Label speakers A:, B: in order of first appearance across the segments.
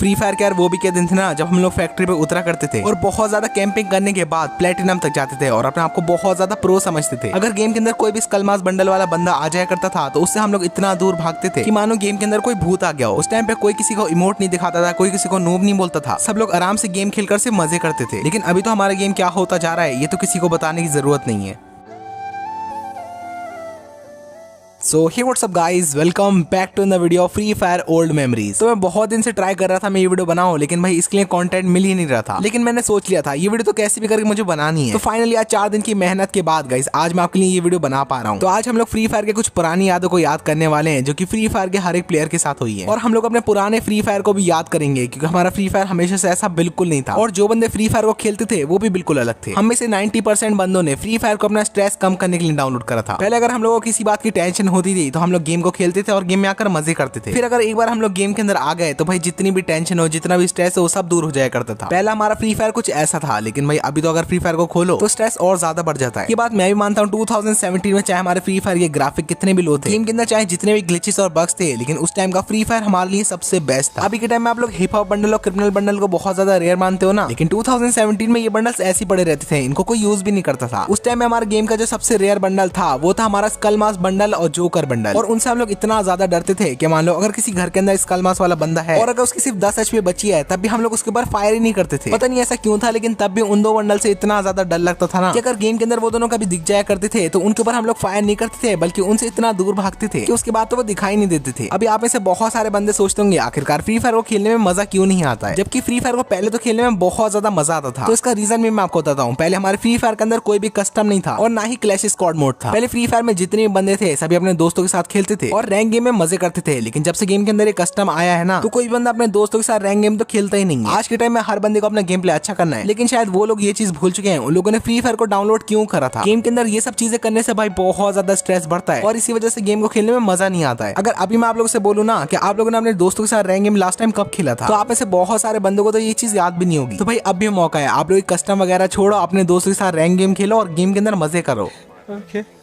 A: Free fire के यार वो भी क्या दिन थे ना जब हम लोग फैक्ट्री पे उतरा करते थे और बहुत ज्यादा कैंपिंग करने के बाद प्लेटिनम तक जाते थे और अपने आप को बहुत ज्यादा प्रो समझते थे। अगर गेम के अंदर कोई भी स्कल मास बंडल वाला बंदा आ जाया करता था तो उससे हम लोग इतना दूर भागते थे कि मानो गेम के अंदर कोई भूत आ गया हो। उस टाइम पे कोई किसी को इमोट नहीं दिखाता था, कोई किसी को नूब नहीं बोलता था, सब लोग आराम से गेम खेलकर से मजे करते थे। लेकिन अभी तो हमारा गेम क्या होता जा रहा है ये तो किसी को बताने की जरूरत नहीं है। So hey what's up guys, welcome back to the video Free Fire old memories। तो मैं बहुत दिन से ट्राई कर रहा था मैं ये वीडियो बनाऊं, लेकिन भाई इसके लिए कंटेंट मिल ही नहीं रहा था। लेकिन मैंने सोच लिया था ये वीडियो तो कैसे भी करके मुझे बनानी है। तो फाइनली आज 4 दिन की मेहनत के बाद गाइस आज मैं आपके लिए ये वीडियो बना पा रहा हूँ। तो आज हम लोग फ्री फायर के कुछ पुरानी यादों को याद करने वाले हैं जो कि फ्री फायर के हर एक प्लेयर के साथ हुई है, और हम लोग अपने पुराने फ्री फायर को भी याद करेंगे क्योंकि हमारा फ्री फायर हमेशा से ऐसा बिल्कुल नहीं था और जो बंदे फ्री फायर को खेलते थे वो भी बिल्कुल अलग थे। हम में से 90% बंदों ने फ्री फायर को अपना स्ट्रेस कम करने के लिए डाउनलोड करा था। पहले अगर हम लोगों को किसी बात की टेंशन होती थी तो हम लोग गेम को खेलते थे और गेम में आकर मजे करते थे। फिर अगर एक बार हम लोग गेम के अंदर आ गए तो भाई जितनी भी टेंशन हो, जितना भी स्ट्रेस हो, सब दूर हो जाया करता था। पहला हमारा फ्री फायर कुछ ऐसा था, लेकिन भाई अभी तो अगर फ्री फायर को खोलो तो स्ट्रेस और ज्यादा बढ़ जाता है। ये बात मैं भी मानता हूँ। 2017 में चाहे हमारे फ्री फायर के ग्राफिक कितने भी लो थे, गेम के अंदर चाहे जितने भी ग्लिचेस और बग्स थे, लेकिन उस टाइम का फ्री फायर हमारे लिए सबसे बेस्ट था। अभी के टाइम में आप लोग हिप हॉप बंडल और क्रिमिनल बंडल को बहुत ज्यादा रेयर मानते हो ना, लेकिन 2017 में ये बंडल्स ऐसे पड़े रहते थे, इनको कोई यूज भी नहीं करता था। उस टाइम में हमारे गेम का जो सबसे रेयर बंडल था वो था हमारा स्कल मास बंडल और जोकर बंडल, और उनसे हम लोग इतना ज्यादा डरते थे कि मान लो अगर किसी घर के अंदर स्कल मास वाला बंदा है और अगर उसकी सिर्फ 10 HP बची है तब भी हम लोग उसके ऊपर फायर ही नहीं करते थे। पता नहीं ऐसा क्यों था, लेकिन तब भी उन दो बंडल से इतना ज्यादा डर लगता था ना कि अगर गेम के अंदर वो दोनों कभी दिख जाया करते थे तो उनके ऊपर हम लोग फायर नहीं करते थे, बल्कि उनसे इतना दूर भागते थे कि उसके बाद तो वो दिखाई नहीं देते थे। अभी आप में से बहुत सारे बंदे सोचते होंगे आखिरकार फ्री फायर को खेलने में मजा क्यों नहीं आता है, जबकि फ्री फायर को पहले तो खेलने में बहुत ज्यादा मजा आता था। तो इसका रीजन भी मैं आपको बताता हूँ। पहले हमारे फ्री फायर के अंदर कोई भी कस्टम नहीं था और ना ही क्लैश स्क्वाड मोड था। पहले फ्री फायर में जितने भी बंदे थे सभी अपने दोस्तों के साथ खेलते थे और रैंक गेम में मजे करते थे। लेकिन जब से गेम के अंदर एक कस्टम आया है ना तो कोई बंदा अपने दोस्तों के साथ रैंक गेम तो खेलता ही नहीं है। आज के टाइम में हर बंदे को अपना गेम प्ले अच्छा करना है, लेकिन शायद वो लोग ये चीज भूल चुके हैं उन लोगों ने फ्री फायर को डाउनलोड क्यों करा था। गेम के अंदर ये सब चीजें करने से भाई बहुत ज्यादा स्ट्रेस बढ़ता है और इसी वजह से गेम को खेलने में मजा नहीं आता है। अगर अभी मैं आप लोगों से बोलूं ना कि आप लोगों ने अपने दोस्तों के साथ रैंक गेम लास्ट टाइम कब खेला था, तो आप में से बहुत सारे बंदों को तो ये चीज याद भी नहीं होगी। तो भाई अब भी मौका है, आप लोग कस्टम वगैरह छोड़ो, अपने दोस्तों के साथ रैंक गेम खेलो और गेम के अंदर मजे करो।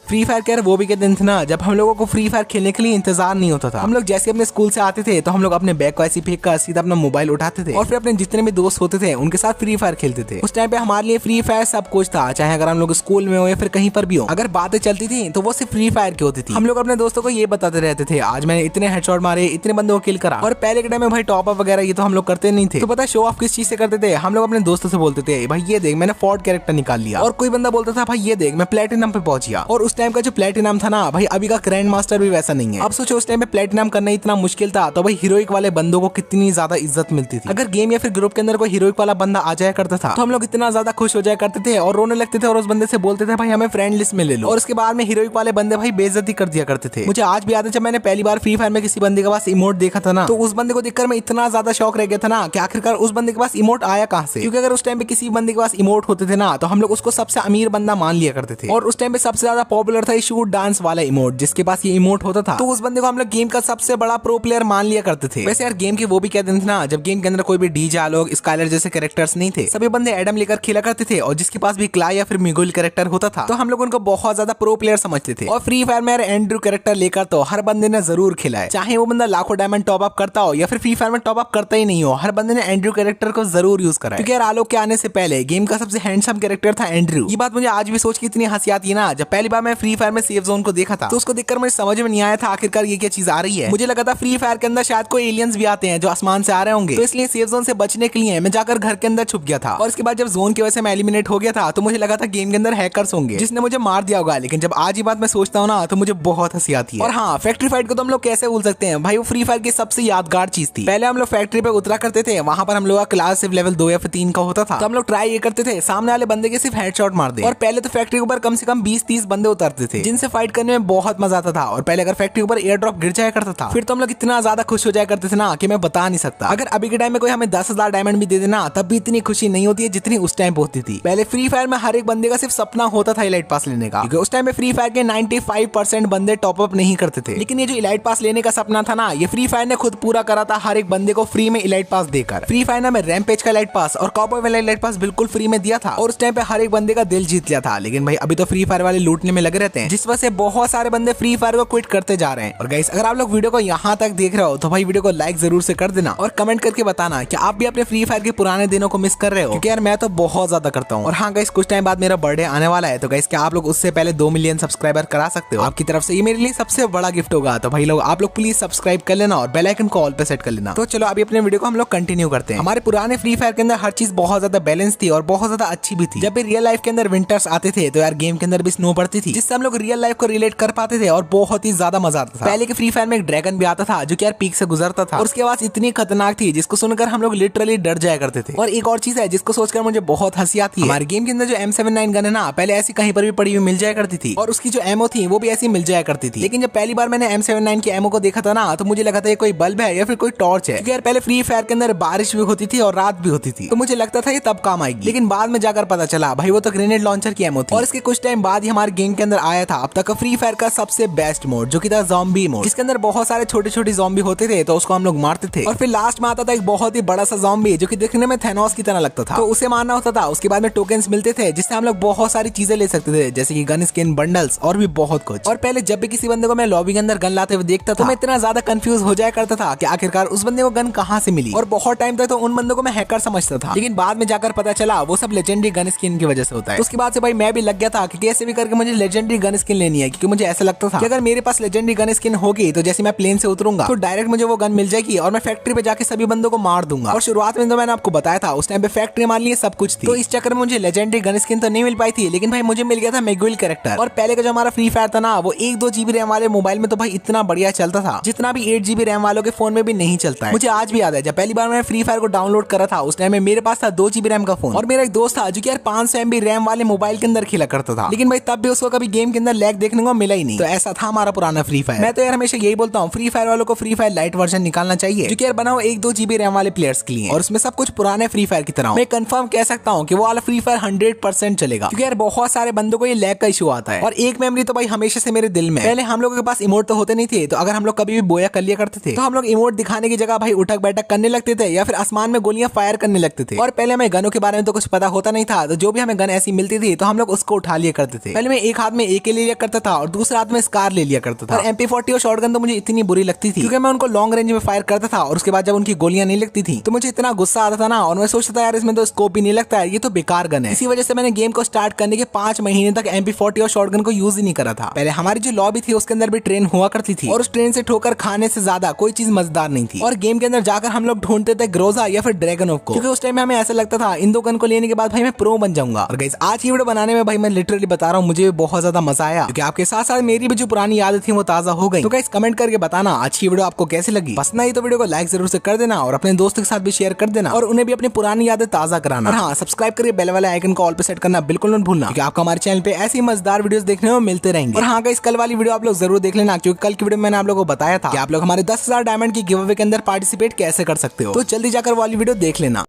A: फ्री फायर के वो भी के दिन थे ना जब हम लोगों को फ्री फायर खेलने के लिए इंतजार नहीं होता था। हम लोग जैसे अपने स्कूल से आते थे तो हम लोग अपने बैग को ऐसी फेंक कर सीधा अपना मोबाइल उठाते थे और फिर अपने जितने भी दोस्त होते थे उनके साथ फ्री फायर खेलते थे। उस टाइम पे हमारे लिए फ्री फायर सब कुछ था, चाहे अगर हम लोग स्कूल में हो या फिर कहीं पर भी हो, अगर बातें चलती थी तो वो सिर्फ फ्री फायर की होती थी। हम लोग अपने दोस्तों को ये बताते रहते थे आज मैंने इतने हेडशॉट मारे, इतने बंदों को किल करा। और पहले के टाइम में भाई टॉप अप वगैरह ये तो हम लोग करते नहीं थे। तो पता शो ऑफ किस चीज से करते थे, हम लोग अपने दोस्तों से बोलते थे भाई ये देख मैंने फोर्ड कैरेक्टर निकाल लिया, और कोई बंदा बोलता था भाई ये देख मैं प्लेटिनम पे पहुंच गया। और उस टाइम का जो प्लेटिनम था ना भाई अभी का ग्रैंड मास्टर भी वैसा नहीं है। अब सोचो उस टाइम पे प्लेटिनम करना इतना मुश्किल था तो भाई हीरोइक वाले बंदों को कितनी ज्यादा इज्जत मिलती थी। अगर गेम या फिर ग्रुप के अंदर कोई हीरोइक वाला बंदा आ जाया करता था तो हम लोग इतना ज्यादा खुश हो जाया करते थे और रोने लगते थे और उस बंदे से बोलते थे भाई हमें फ्रेंड लिस्ट में ले लो। और उसके बाद में हीरोइक वाले बंदे भाई बेइज्जती कर दिया करते थे। मुझे आज भी याद है जब मैंने पहली बार फ्री फायर में किसी बंदे के पास इमोट देखा था ना तो उस बंदे को देखकर मैं इतना ज्यादा शौक रह गया था ना कि आखिरकार उस बंदे के पास इमोट आया कहां से। क्योंकि अगर उस टाइम पे किसी बंदे के पास इमोट होते थे ना तो हम लोग उसको सबसे अमीर बंदा मान लिया करते थे। और उस टाइम पे सबसे ज्यादा पॉपुलर था शूट डांस वाला इमोट, जिसके पास ये इमोट होता था तो उस बंदे को हम लोग गेम का सबसे बड़ा प्रो प्लेयर मान लिया करते थे। वैसे यार गेम के वो भी क्या दिन थे ना जब गेम के अंदर कोई भी डीजे आलोक स्काइलर जैसे कैरेक्टर्स नहीं थे, सभी बंदे एडम लेकर खेला करते थे और जिसके पास भी क्लाई या फिर मिगुल कैरेक्टर होता था तो हम लोग उनको बहुत ज्यादा प्रो प्लेयर समझते थे। और फ्री फायर में यार एंड्रू कैरेक्टर लेकर तो हर बंदे ने जरूर खेला है, चाहे वो बंदा लाखों डायमंड टॉप अप करता हो या फिर फ्री फायर में टॉप अप करता ही नहीं हो, हर बंदे ने एंड्रू कैरेक्टर को जरूर यूज करा है। क्योंकि यार आलोक के आने से पहले गेम का सबसे हैंडसम कैरेक्टर था एंड्रू। ये बात मुझे आज भी सोच के इतनी हंसी आती है ना। जब पहली बार मैं फ्री फायर में सेफ जोन को देखा था तो उसको देखकर मुझे समझ में नहीं आया था आखिरकार ये क्या चीज आ रही है। मुझे लगा था फ्री फायर के अंदर शायद कोई एलियंस भी आते हैं जो आसमान से आ रहे होंगे, तो इसलिए सेफ जोन से बचने के लिए मैं जाकर घर के अंदर छुप गया था। और इसके बाद जब जोन की वजह से मैं एलिमिनेट हो गया था तो मुझे लगा था गेम के अंदर हैकर्स होंगे जिसने मुझे मार दिया होगा। लेकिन जब आज ये बात मैं सोचता हूँ ना तो मुझे बहुत हंसी आती है। और हाँ, फैक्ट्री फाइट को तो हम लोग कैसे भूल सकते हैं भाई, वो फ्री फायर की सबसे यादगार चीज थी। पहले हम लोग फैक्ट्री पे उतरा करते थे, वहां पर हम लोग का क्लास सिर्फ लेवल 2 या फिर 3 का होता था, तो हम लोग ट्राई ये करते थे सामने वाले बंदे के सिर्फ हेडशॉट मार दे। और पहले तो फैक्ट्री के ऊपर कम से कम 20-30 बंदे उतरते थे जिनसे फाइट करने में बहुत मजा आता था। और पहले अगर फैक्ट्री के ऊपर एयर ड्रॉप गिर जाया करता था फिर तो हम लोग इतना ज्यादा खुश हो जाया करते थे ना कि मैं बता नहीं सकता। अगर अभी के टाइम में कोई हमें 10,000 डायमंड भी दे देना तब भी इतनी खुशी नहीं होती है जितनी उस टाइम पे होती थी। पहले फ्री फायर में हर एक बंदे का सिर्फ सपना होता था इलाइट पास लेने का, क्योंकि उस टाइम में फ्री फायर के 95% बंदे टॉप अप नहीं करते थे। लेकिन ये जो इलाइट पास लेने का सपना था ना, ये फ्री फायर ने खुद पूरा करा था हर एक बंदे को फ्री में इलाइट पास देकर। फ्री फायर ने हमें रैम्पेज का इलाइट पास और कॉबॉय वाला इलाइट पास बिल्कुल फ्री में दिया था और उस टाइम पे हर एक बंदे का दिल जीत लिया था। लेकिन भाई अभी तो फ्री फायर वाले लूटने में लगे रहते हैं, जिस वजह से बहुत सारे बंदे फ्री फायर को क्विट करते जा रहे हैं। और गाइस अगर आप लोग वीडियो को यहाँ तक देख रहे हो तो भाई वीडियो को लाइक जरूर से कर देना और कमेंट करके बताना कि आप भी अपने फ्री फायर के पुराने दिनों को मिस कर रहे हो, क्योंकि यार मैं तो बहुत ज्यादा करता हूँ। और हाँ गाइस कुछ टाइम बाद मेरा बर्थडे आने वाला है, तो गाइस क्या आप लोग उससे पहले 2 मिलियन सब्सक्राइबर करा सकते हो? आपकी तरफ से ये मेरे लिए सबसे बड़ा गिफ्ट होगा। तो भाई लोग आप लोग प्लीज सब्सक्राइब कर लेना और बेल आइकन को ऑल पे सेट कर लेना। तो चलो अभी अपने वीडियो को हम लोग कंटिन्यू करते हैं। हमारे पुराने फ्री फायर के अंदर हर चीज बहुत ज्यादा बैलेंस थी और बहुत ज्यादा अच्छी भी थी। जब भी रियल लाइफ के अंदर विंटर्स आते थे तो यार गेम के अंदर भी स्नो पड़ती थी, जिससे हम लोग रियल लाइफ को रिलेट कर पाते थे और बहुत ही ज्यादा मजा आता था। पहले के फ्री फायर में एक ड्रैगन भी आता था जो कि यार पीक से गुजरता था और उसकी आवाज इतनी खतरनाक थी जिसको सुनकर हम लोग लिटरली डर जाया करते थे। और एक और चीज है जिसको सोचकर मुझे बहुत हंसी आती है, हमारे गेम के अंदर जो M79 गन है ना, पहले ऐसी कहीं पर भी पड़ी हुई मिल जाया करती थी और उसकी जो एमओ थी वो भी ऐसी मिल जाया करती थी। लेकिन जब पहली बार मैंने M79 की एमओ को देखा था ना, तो मुझे लगा था ये कोई बल्ब है या फिर कोई टॉर्च है, क्योंकि यार पहले फ्री फायर के अंदर बारिश भी होती थी और रात भी होती थी, तो मुझे लगता था ये तब काम आएगी। लेकिन बाद में जाकर पता चला भाई वो तो ग्रेनेड लॉन्चर की एमओ थी। और इसके कुछ टाइम बाद ही हमारे गेम के अंदर आया था अब तक का फ्री फायर का सबसे बेस्ट मोड, जो कि था ज़ॉम्बी मोड, जिसके अंदर बहुत सारे छोटे छोटे ज़ॉम्बी होते थे, तो उसको हम लोग मारते थे। और फिर लास्ट में आता था एक बहुत ही बड़ा सा ज़ॉम्बी जो कि दिखने में थैनोस की तरह लगता था, तो उसे मारना होता था। उसके बाद में टोकन्स मिलते थे जिससे हम लोग बहुत सारी चीजें ले सकते थे, जैसे कि गन स्किन, बंडल्स और भी बहुत कुछ। और पहले जब भी किसी बंदे को मैं लॉबी के अंदर गन लाते हुए देखता था तो मैं इतना ज्यादा कंफ्यूज हो जाया करता था कि आखिरकार उस बंदे को गन कहां से मिली। और बहुत टाइम तक तो उन बंदों को मैं हैकर समझता था, लेकिन बाद में जाकर पता चला वो सब लेजेंडरी गन स्किन की वजह से होता है। तो उसके बाद से भाई मैं भी लग गया था कि कैसे भी करके मुझे लेजेंडरी गन स्किन लेनी है, क्योंकि मुझे ऐसा लगता था कि अगर मेरे पास लेजेंडरी गन स्किन होगी तो जैसे मैं प्लेन से उतरूंगा तो डायरेक्ट मुझे वो गन मिल जाएगी और मैं फैक्ट्री पे जाके सभी बंदों को मार दूंगा। और शुरुआत में तो मैंने आपको बताया था उस टाइम पे फैक्ट्री मान ली सब कुछ थी, तो इस चक्कर में मुझे लेजेंडरी गन स्किन तो नहीं मिल पाई थी, लेकिन भाई मुझे मिल गया था मिगुएल कैरेक्टर। और पहले का जो हमारा फ्री फायर था ना, वो 1-2 GB रैम वाले मोबाइल में तो भाई इतना बढ़िया चलता था जितना भी 8 GB रैम वालों के फोन में भी नहीं चलता है। मुझे आज भी याद है जब पहली बार मैंने फ्री फायर को डाउनलोड करा था, उस टाइम में मेरे पास था 2 GB रैम का फोन और मेरा एक दोस्त था जो कि यार 500 MB रैम वाले मोबाइल के अंदर खेला करता था, लेकिन भाई तब भी उसको कभी गेम के अंदर लैग देखने को मिला ही नहीं। तो ऐसा था हमारा पुराना फ्री फायर। मैं तो यार हमेशा यही बोलता हूँ फ्री फायर वालों को फ्री फायर लाइट वर्जन निकालना चाहिए, जो कि यार बना हो 1-2 GB रैम वाले प्लेयर्स के लिए और उसमें सब कुछ पुराने फ्री फायर की तरह। मैं कंफर्म कह सकता हूँ कि वो वाला फ्री फायर 100% चलेगा, क्योंकि यार बहुत सारे बंदों को ये लैग का इशू आता है। और एक मेमोरी तो भाई हमेशा से मेरे दिल में, पहले हम लोगों के पास इमोट तो होते नहीं थे, तो अगर हम लोग कभी भी बोया कर लिया करते थे तो हम लोग इमोट दिखाने की जगह भाई उठक बैठक करने लगते थे या फिर आसमान में गोलियां फायर करने लगते थे। और पहले हमें गनों के बारे में तो कुछ पता होता नहीं था, तो जो भी हमें गन ऐसी मिलती थी तो हम लोग उसको उठा लिया करते थे। पहले मैं एक हाथ में AK ले लिया करता था और दूसरे हाथ में स्कार ले लिया करता था। और MP40 और शॉटगन तो मुझे इतनी बुरी लगती थी, क्योंकि मैं उनको लॉन्ग रेंज में फायर करता था और उसके बाद जब उनकी गोलियां नहीं लगती थी तो मुझे इतना गुस्सा आता था ना, और मैं सोचता था यार इसमें तो स्कोप भी नहीं लगता है, ये तो बेकार गन है। इसी वजह से मैंने गेम को स्टार्ट करने के 5 महीने तक MP40 और शॉटगन को यूज ही नहीं करा था। पहले हमारी जो लॉबी थी उसके अंदर भी ट्रेन हुआ करती थी और उस ट्रेन से ठोकर खाने से ज्यादा कोई चीज मजेदार नहीं थी। और गेम के अंदर जाकर हम लोग ढूंढते थे ग्रोजा या फिर ड्रैगनोफ को, क्योंकि उस टाइम में हमें ऐसा लगता था इन 2 गन को लेने के बाद भाई मैं प्रो बन जाऊंगा। और गाइस आज की वीडियो बनाने में भाई मैं लिटरली बता रहा हूँ मुझे बहुत ज्यादा मजा आया, क्योंकि आपके साथ साथ मेरी भी जो पुरानी यादें थी वो ताजा हो गई। तो गाइस कमेंट करके बताना आज की वीडियो आपको कैसी लगी। पसंद आई तो वीडियो को लाइक जरूर से कर देना और अपने दोस्तों के साथ भी शेयर कर देना और उन्हें भी अपनी पुरानी यादें ताजा कराना। और हाँ, सब्सक्राइब करके बेल वाले आइकन को ऑल पे सेट करना बिल्कुल मत भूलना, क्योंकि आपको हमारे चैनल पे ऐसी मजेदार वीडियोस देखने को मिलते रहेंगे। और हाँ गाइस, कल वाली वीडियो आप लोग जरूर देख लेना, क्योंकि कल की वीडियो में मैंने आप लोगों को बताया था कि आप लोग हमारे 10,000 डायमंड की गिव अवे के अंदर पार्टिसिपेट कैसे कर सकते हो, तो जल्दी जाकर वाली वीडियो देख लेना।